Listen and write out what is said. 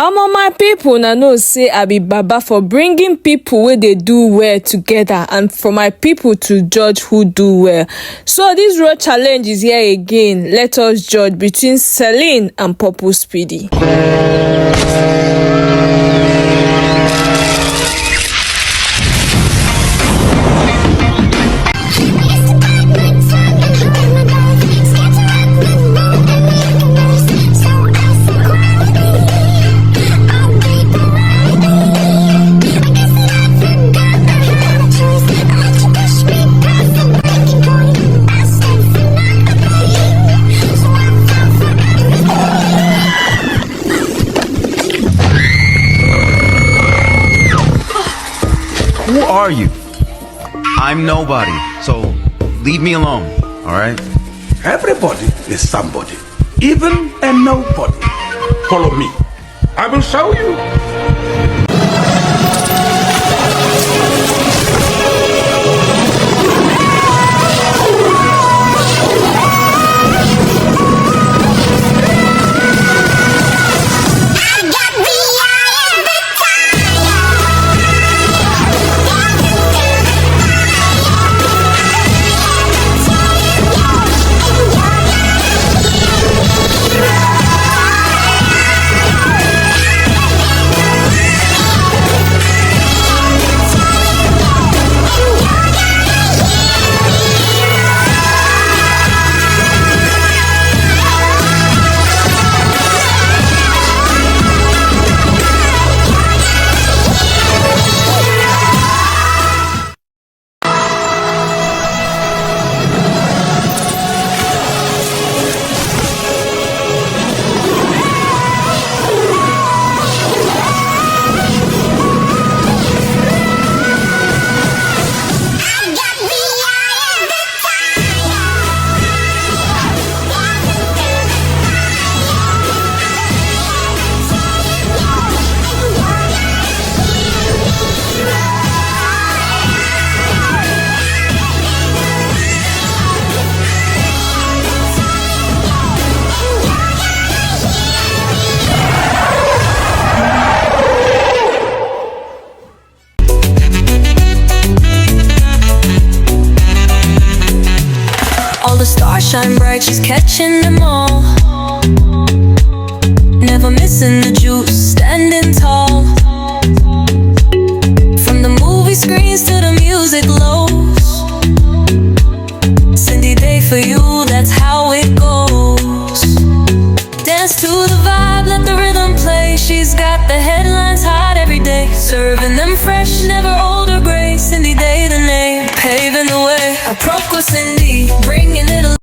My people na know say I be baba for bringing people where they do well together and for my people to judge who do well. So this road challenge is here again. Let us judge between Celyn and Purple Speedy. Who are you? I'm nobody, so leave me alone, alright? Everybody is somebody, even a nobody. Follow me. I will show you. The stars shine bright, she's catching them all. Never missing the juice, standing tall. From the movie screens to the music lows. Cindy Day for you, that's how it goes. Dance to the vibe, let the rhythm play. She's got the headlines hot every day. Serving them fresh, never old or gray. Cindy Day the name, paving the way. A Cindy, bringing it alive.